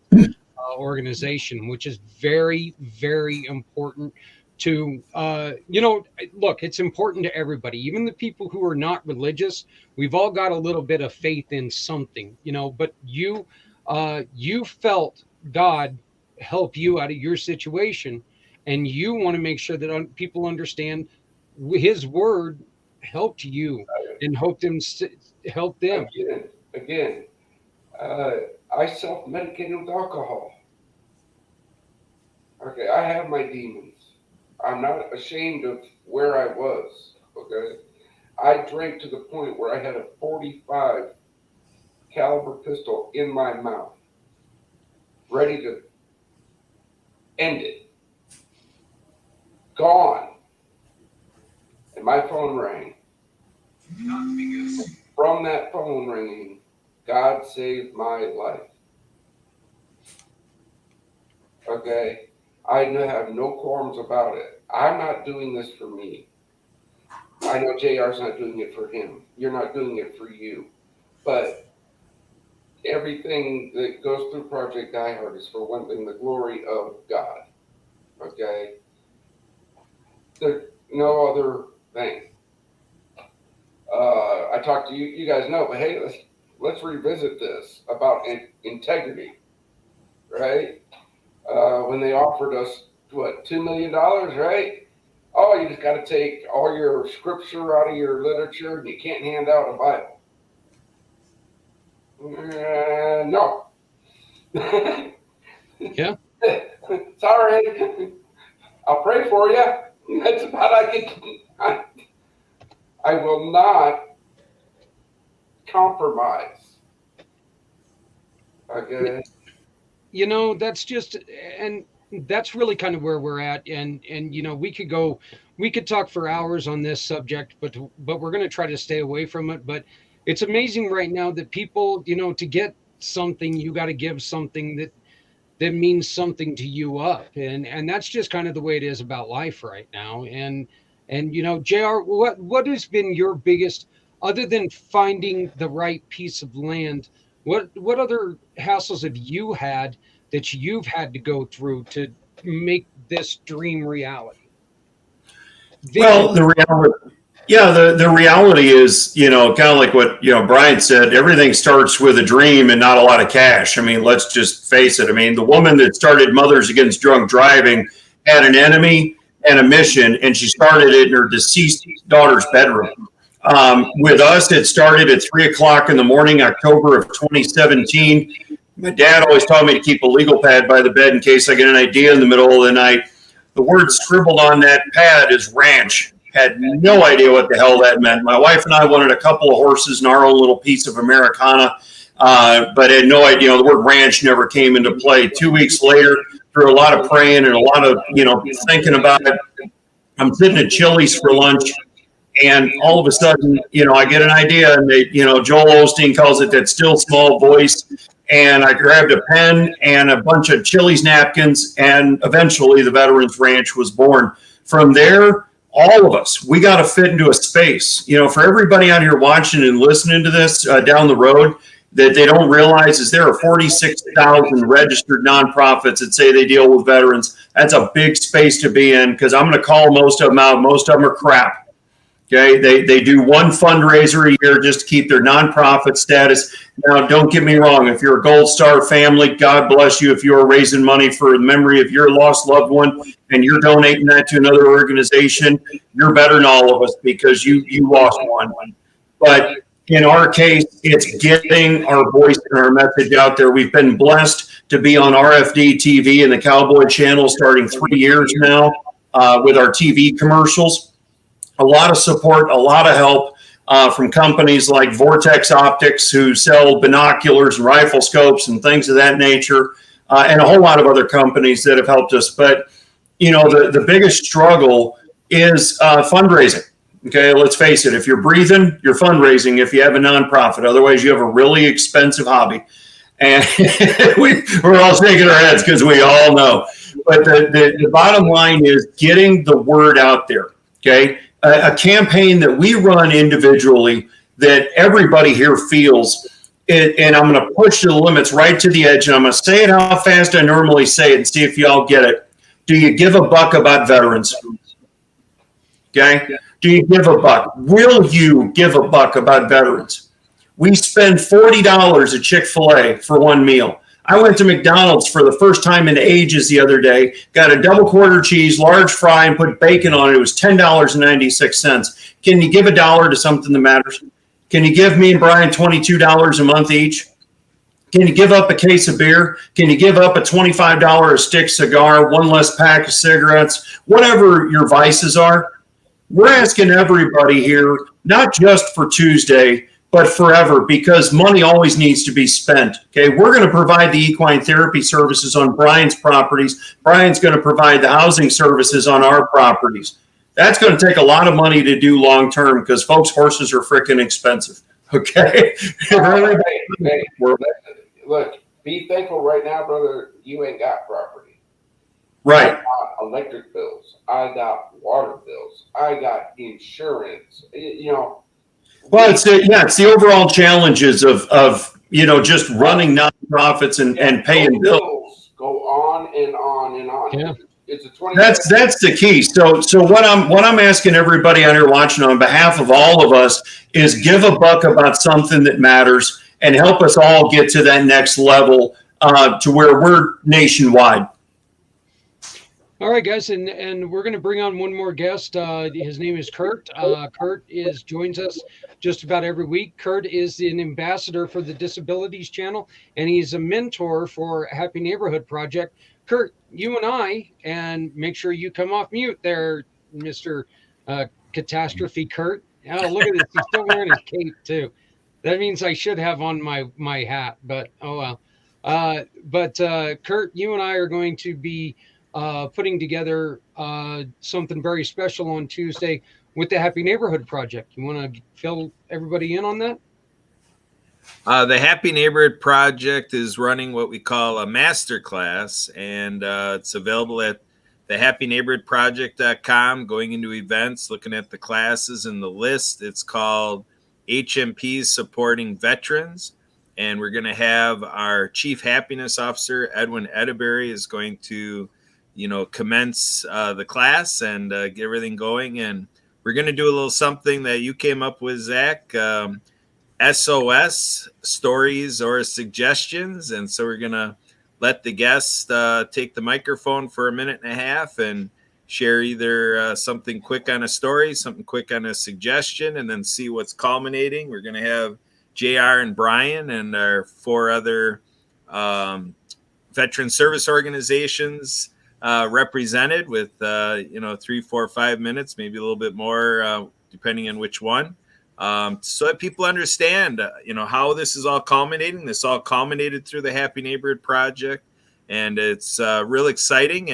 [SPEAKER 1] organization, which is very, very important to, look, it's important to everybody, even the people who are not religious. We've all got a little bit of faith in something, but you felt God help you out of your situation, and you want to make sure that people understand his word helped you and help them.
[SPEAKER 3] Again, I self-medicated with alcohol. Okay, I have my demons. I'm not ashamed of where I was. Okay, I drank to the point where I had a 45 caliber pistol in my mouth, ready to end it. Gone. And my phone rang. From that phone ringing, God saved my life. Okay? I have no qualms about it. I'm not doing this for me. I know JR's not doing it for him. You're not doing it for you. But everything that goes through Project Die Hard is, for one thing, the glory of God. Okay? There's no other thing. I talked to you, you guys know, but hey, let's revisit this about integrity, right? When they offered us, what, $2 million, right? Oh, you just got to take all your scripture out of your literature and you can't hand out a Bible. No.
[SPEAKER 1] Yeah.
[SPEAKER 3] Sorry. I'll pray for you. That's about I will not compromise. Okay.
[SPEAKER 1] That's just, and that's really kind of where we're at. And we could talk for hours on this subject, but we're going to try to stay away from it. But it's amazing right now that people, to get something, you got to give something that means something to you up. And that's just kind of the way it is about life right now. And JR, what has been your biggest, other than finding the right piece of land, what other hassles have you had that you've had to go through to make this dream reality?
[SPEAKER 2] Well, the reality is, kind of like what, Brian said, everything starts with a dream and not a lot of cash. I mean, let's just face it. I mean, the woman that started Mothers Against Drunk Driving had an enemy and a mission, and she started it in her deceased daughter's bedroom. With us, it started at 3:00 in the morning, October of 2017. My dad always taught me to keep a legal pad by the bed in case I get an idea in the middle of the night. The word scribbled on that pad is ranch. Had no idea what the hell that meant. My wife and I wanted a couple of horses and our own little piece of Americana, but had no idea. The word ranch never came into play. 2 weeks later, through a lot of praying and a lot of, thinking about it, I'm sitting at Chili's for lunch. And all of a sudden, I get an idea, and Joel Osteen calls it that still small voice. And I grabbed a pen and a bunch of Chili's napkins, and eventually the Veterans Ranch was born. From there, all of us, we got to fit into a space. For everybody out here watching and listening to this down the road, that they don't realize is there are 46,000 registered nonprofits that say they deal with veterans. That's a big space to be in, because I'm going to call most of them out. Most of them are crap. Okay, they do one fundraiser a year just to keep their nonprofit status. Now, don't get me wrong. If you're a Gold Star family, God bless you. If you are raising money for the memory of your lost loved one and you're donating that to another organization, you're better than all of us, because you lost one. But in our case, it's getting our voice and our message out there. We've been blessed to be on RFD TV and the Cowboy Channel starting 3 years now with our TV commercials. A lot of support, a lot of help from companies like Vortex Optics, who sell binoculars and rifle scopes and things of that nature, and a whole lot of other companies that have helped us. But, the biggest struggle is fundraising. Okay, let's face it. If you're breathing, you're fundraising if you have a nonprofit. Otherwise, you have a really expensive hobby. And we're all shaking our heads because we all know. But the bottom line is getting the word out there, okay? A campaign that we run individually that everybody here feels, and I'm going to push the limits right to the edge, and I'm going to say it how fast I normally say it and see if y'all get it. Do you give a buck about veterans? Okay. Do you give a buck? Will you give a buck about veterans? We spend $40 at Chick-fil-A for one meal. I went to McDonald's for the first time in ages the other day, got a double quarter cheese, large fry, and put bacon on it. It was $10.96. Can you give $1 to something that matters? Can you give me and Brian $22 a month each? Can you give up a case of beer? Can you give up a $25 a stick cigar, one less pack of cigarettes, whatever your vices are? We're asking everybody here, not just for Tuesday, but forever, because money always needs to be spent. Okay, we're going to provide the equine therapy services on Brian's properties. Brian's going to provide the housing services on our properties. That's going to take a lot of money to do long term because, folks, horses are freaking expensive. Okay.
[SPEAKER 3] Hey, look, be thankful right now, brother. You ain't got property.
[SPEAKER 2] Right.
[SPEAKER 3] I got electric bills. I got water bills. I got insurance. You know.
[SPEAKER 2] Well, it's the overall challenges of just running nonprofits and paying bills.
[SPEAKER 3] Go on and on and on.
[SPEAKER 1] Yeah.
[SPEAKER 3] It's a 20.
[SPEAKER 2] That's the key. So what I'm asking everybody out here watching on behalf of all of us is give a buck about something that matters and help us all get to that next level to where we're nationwide.
[SPEAKER 1] All right, guys, and we're going to bring on one more guest. His name is Kurt. Kurt joins us just about every week. Kurt is an ambassador for the Disabilities Channel, and he's a mentor for Happy Neighborhood Project. Kurt, you and I, and make sure you come off mute there, Mr. Catastrophe Kurt. Oh, look at this. He's still wearing his cape, too. That means I should have on my hat, but oh well. But Kurt, you and I are going to be putting together something very special on Tuesday with the Happy Neighborhood Project. You want to fill everybody in on that?
[SPEAKER 4] The Happy Neighborhood Project is running what we call a master class, and it's available at thehappyneighborhoodproject.com, going into events, looking at the classes and the list. It's called HMPs Supporting Veterans, and we're going to have our Chief Happiness Officer, Edwin Edeberry, is going to commence the class and get everything going. And we're going to do a little something that you came up with, Zach, SOS, stories or suggestions. And so we're going to let the guests take the microphone for a minute and a half and share either something quick on a story, something quick on a suggestion, and then see what's culminating. We're going to have JR and Brian and our 4 other veteran service organizations represented with 3, 4, 5 minutes, maybe a little bit more depending on which one, so that people understand how this is all culminating. This all culminated through the Happy Neighborhood Project, and it's real exciting.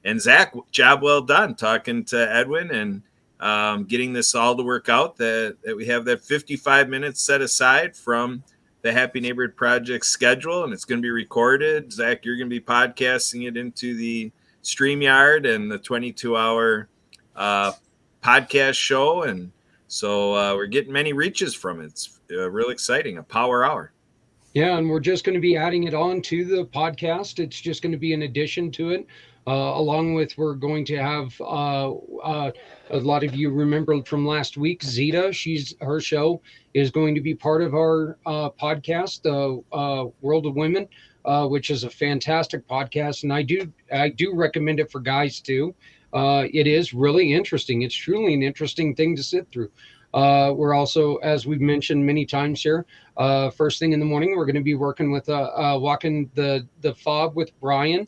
[SPEAKER 4] And Zach, job well done talking to Edwin and getting this all to work out, that we have that 55 minutes set aside from the Happy Neighborhood Project schedule, and it's going to be recorded. Zach, you're going to be podcasting it into the StreamYard and the 22-hour podcast show. And so we're getting many reaches from it. It's real exciting, a power hour.
[SPEAKER 1] Yeah, and we're just going to be adding it on to the podcast. It's just going to be an addition to it. Along with, we're going to have a lot of you remember from last week, Zita. Her show is going to be part of our podcast, World of Women, which is a fantastic podcast, and I do recommend it for guys too. It is really interesting. It's truly an interesting thing to sit through. We're also, as we've mentioned many times here, first thing in the morning, we're going to be working with walking the fob with Brian.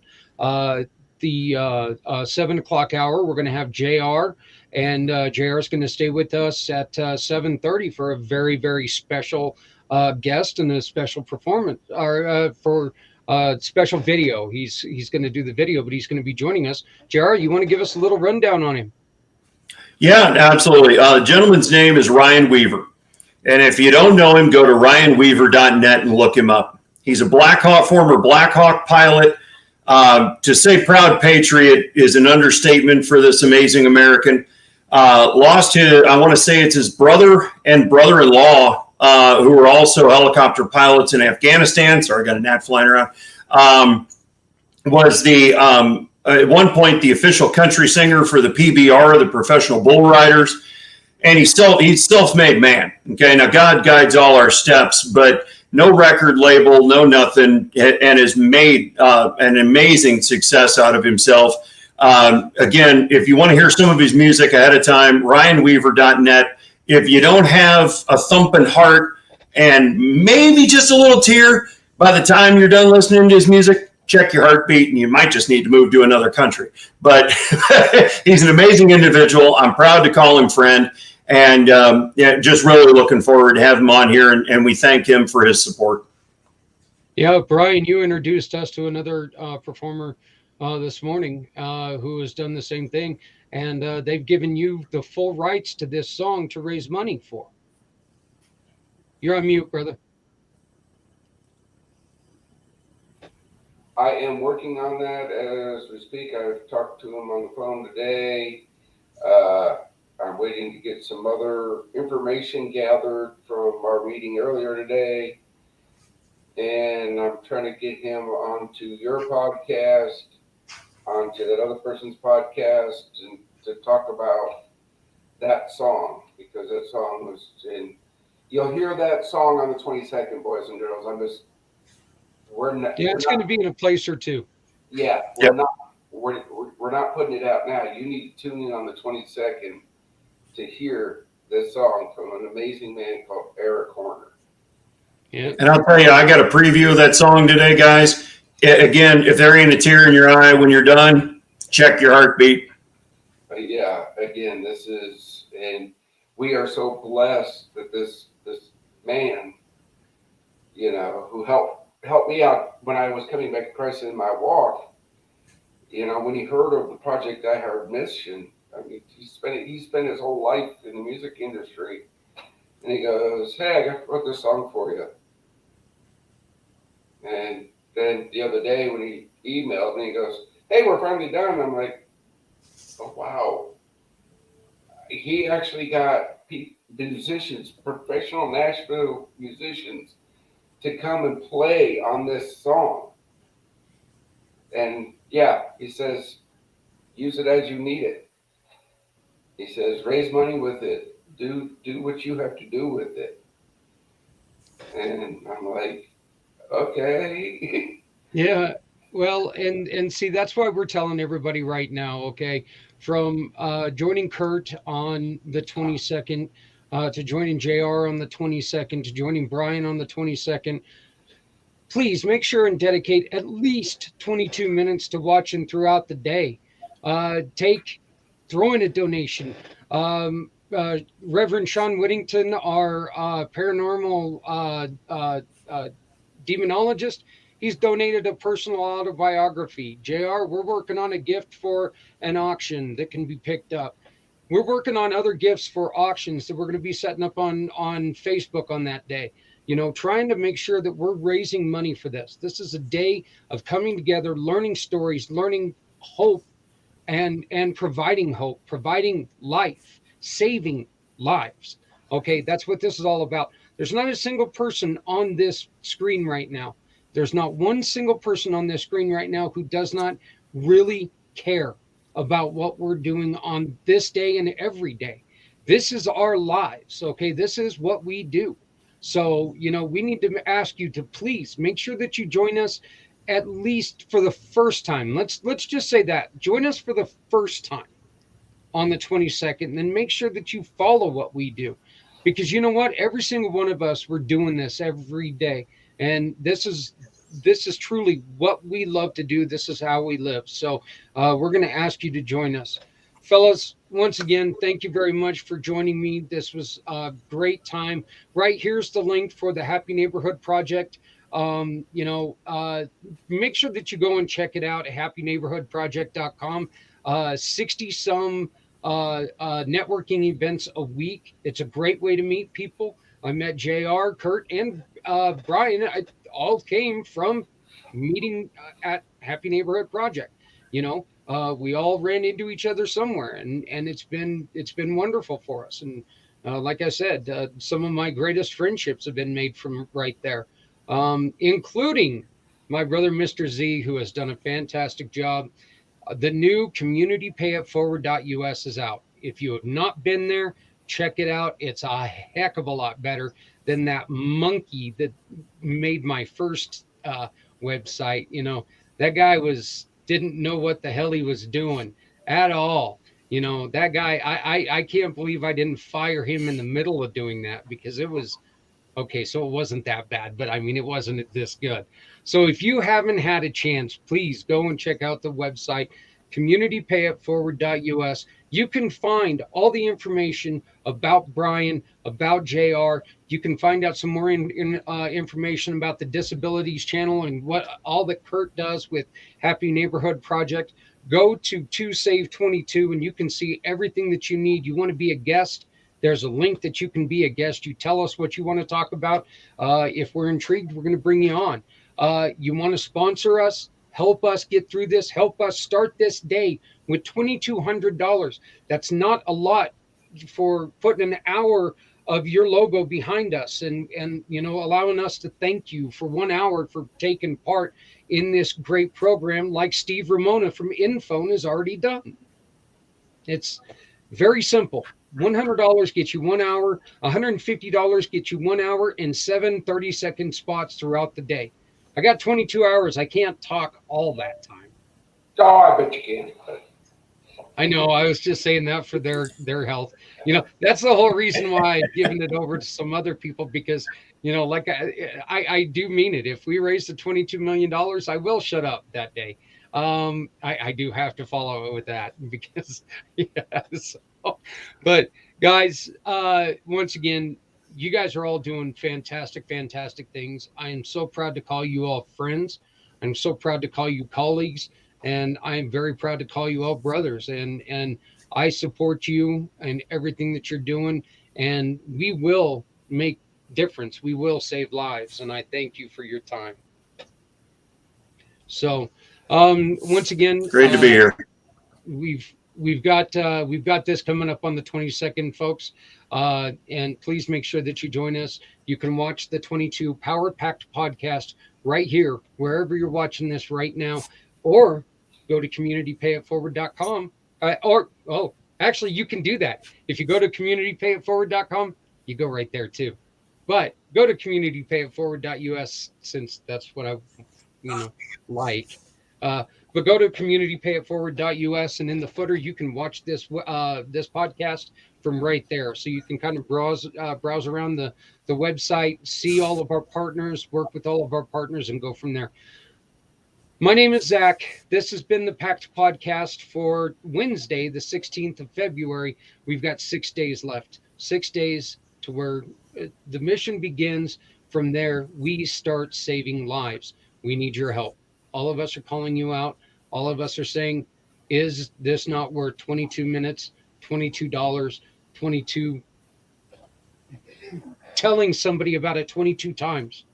[SPEAKER 1] The 7 o'clock hour, we're going to have JR, and JR is going to stay with us at 7:30 for a very, very special guest and a special performance, or for special video. He's going to do the video, but he's going to be joining us. JR, you want to give us a little rundown on him?
[SPEAKER 2] Yeah, absolutely. The gentleman's name is Ryan Weaver. And if you don't know him, go to ryanweaver.net and look him up. He's a former Black Hawk pilot. To say proud patriot is an understatement for this amazing American. Lost his, I want to say it's his brother and brother-in-law, who were also helicopter pilots in Afghanistan. Sorry, I got a gnat flying around. Was the at one point the official country singer for the PBR, the Professional Bull Riders. And he's self-made man. Okay, now God guides all our steps, but no record label, no nothing, and has made an amazing success out of himself. Again, if you want to hear some of his music ahead of time, ryanweaver.net. If you don't have a thumping heart and maybe just a little tear by the time you're done listening to his music, check your heartbeat, and you might just need to move to another country. But he's an amazing individual. I'm proud to call him friend. And just really looking forward to having him on here, and we thank him for his support.
[SPEAKER 1] Yeah, Brian, you introduced us to another performer this morning who has done the same thing, and they've given you the full rights to this song to raise money for. You're on mute, brother.
[SPEAKER 3] I am working on that as we speak. I've talked to him on the phone today. I'm waiting to get some other information gathered from our meeting earlier today. And I'm trying to get him onto your podcast, onto that other person's podcast, and to talk about that song, because that song was in. You'll hear that song on the 22nd, boys and girls.
[SPEAKER 1] It's going to be in a place or two.
[SPEAKER 3] Yeah, we're not putting it out now. You need to tune in on the 22nd to hear this song from an amazing man called Eric Horner.
[SPEAKER 1] Yeah.
[SPEAKER 2] And I'll tell you, I got a preview of that song today, guys. Again, if there ain't a tear in your eye when you're done, check your heartbeat.
[SPEAKER 3] Yeah, again, and we are so blessed that this man, who helped me out when I was coming back to Christ in my walk, when he heard of the Project I Heart Mission, I mean, he spent his whole life in the music industry, and he goes, "Hey, I wrote this song for you." And then the other day when he emailed me, he goes, "Hey, we're finally done." And I'm like, "Oh wow!" He actually got musicians, professional Nashville musicians, to come and play on this song. And yeah, he says, use it as you need it. He says, raise money with it. Do what you have to do with it. And I'm like, okay.
[SPEAKER 1] Yeah. Well, and see, that's why we're telling everybody right now, okay, from joining Kurt on the 22nd, to joining JR on the 22nd, to joining Brian on the 22nd, please make sure and dedicate at least 22 minutes to watching throughout the day. Throw in a donation. Reverend Sean Whittington, our paranormal demonologist, he's donated a personal autobiography. JR, we're working on a gift for an auction that can be picked up. We're working on other gifts for auctions that we're going to be setting up on Facebook on that day. Trying to make sure that we're raising money for this. This is a day of coming together, learning stories, learning hope, and providing hope, providing life, saving lives. Okay, that's what this is all about. There's not a single person on this screen right now. There's not one single person on this screen right now who does not really care about what we're doing on this day and every day. This is our lives. Okay, this is what we do. So, we need to ask you to please make sure that you join us at least for the first time. Let's just say that. Join us for the first time on the 22nd, and then make sure that you follow what we do. Because you know what? Every single one of us, we're doing this every day. And this is truly what we love to do. This is how we live. So we're going to ask you to join us. Fellas, once again, thank you very much for joining me. This was a great time. Right here's the link for the Happy Neighborhood Project. Make sure that you go and check it out at happyneighborhoodproject.com. 60 some networking events a week. It's a great way to meet people. I met JR, Kurt, and Brian. All came from meeting at Happy Neighborhood Project. We all ran into each other somewhere, and it's been wonderful for us. And like I said, some of my greatest friendships have been made from right there, including my brother, Mr. Z, who has done a fantastic job. The new communitypayitforward.us is out. If you have not been there, check it out. It's a heck of a lot better than that monkey that made my first website. That guy didn't know what the hell he was doing at all. That guy, I can't believe I didn't fire him in the middle of doing that, because it was okay. So it wasn't that bad, but I mean, it wasn't this good. So if you haven't had a chance, please go and check out the website, communitypayitforward.us. You can find all the information about Brian, about JR. You can find out some more information about the Disabilities Channel and what all that Kurt does with Happy Neighborhood Project. Go to 2save22 and you can see everything that you need. You want to be a guest? There's a link that you can be a guest. You tell us what you want to talk about. If we're intrigued, we're going to bring you on. You want to sponsor us? Help us get through this. Help us start this day with $2,200. That's not a lot for putting an hour of your logo behind us and allowing us to thank you for 1 hour for taking part in this great program, like Steve Ramona from Infone has already done. It's very simple. $100 gets you 1 hour. $150 gets you 1 hour and 7 30-second spots throughout the day. I got 22 hours. I can't talk all that time.
[SPEAKER 3] Oh, I bet you can.
[SPEAKER 1] I know. I was just saying that for their health. That's the whole reason why I've given it over to some other people, because, like I do mean it. If we raise the $22 million, I will shut up that day. I do have to follow it with that, because, but guys, once again, you guys are all doing fantastic things. I am so proud to call you all friends. I'm so proud to call you colleagues, and I am very proud to call you all brothers. And I support you and everything that you're doing, and we will make difference. We will save lives, and I thank you for your time. So, once again,
[SPEAKER 2] great to be here.
[SPEAKER 1] We've got this coming up on the 22nd, folks, and please make sure that you join us. You can watch the 22 Power PACT podcast right here, wherever you're watching this right now, or go to communitypayitforward.com. Actually, you can do that. If you go to communitypayitforward.com, you go right there too. But go to communitypayitforward.us, since that's what I like. But go to communitypayitforward.us, and in the footer you can watch this podcast from right there. So you can kind of browse around the website, see all of our partners, work with all of our partners, and go from there. My name is Zach. This has been the PACT podcast for Wednesday, the 16th of February. We've got 6 days left. 6 days to where the mission begins. From there, we start saving lives. We need your help. All of us are calling you out. All of us are saying, is this not worth 22 minutes, $22, 22, telling somebody about it 22 times?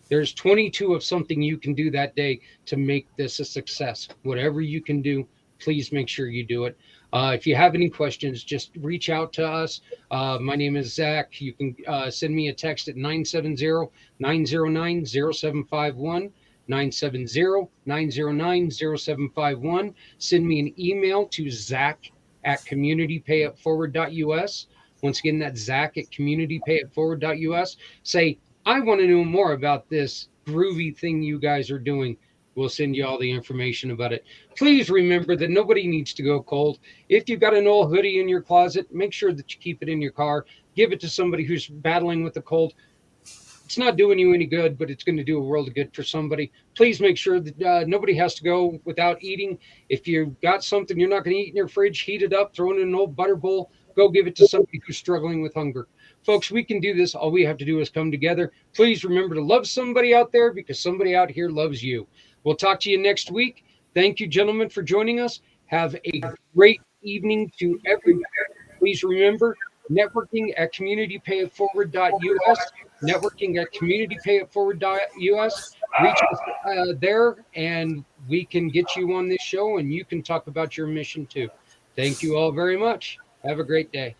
[SPEAKER 1] There's 22 of something you can do that day to make this a success. Whatever you can do, please make sure you do it. If you have any questions, just reach out to us. My name is Zach. You can send me a text at 970-909-0751. 970-909-0751. Send me an email to zach@communitypayitforward.us. Once again, that's zach@communitypayitforward.us. Say, I want to know more about this groovy thing you guys are doing. We'll send you all the information about it. Please remember that nobody needs to go cold. If you've got an old hoodie in your closet, make sure that you keep it in your car. Give it to somebody who's battling with the cold. It's not doing you any good, but it's going to do a world of good for somebody. Please make sure that nobody has to go without eating. If you've got something you're not going to eat in your fridge, heat it up, throw it in an old butter bowl, go give it to somebody who's struggling with hunger. Folks, we can do this. All we have to do is come together. Please remember to love somebody out there, because somebody out here loves you. We'll talk to you next week. Thank you, gentlemen, for joining us. Have a great evening to everybody. Please remember, networking at communitypayitforward.us, networking at communitypayitforward.us. Reach us there, and we can get you on this show, and you can talk about your mission too. Thank you all very much. Have a great day.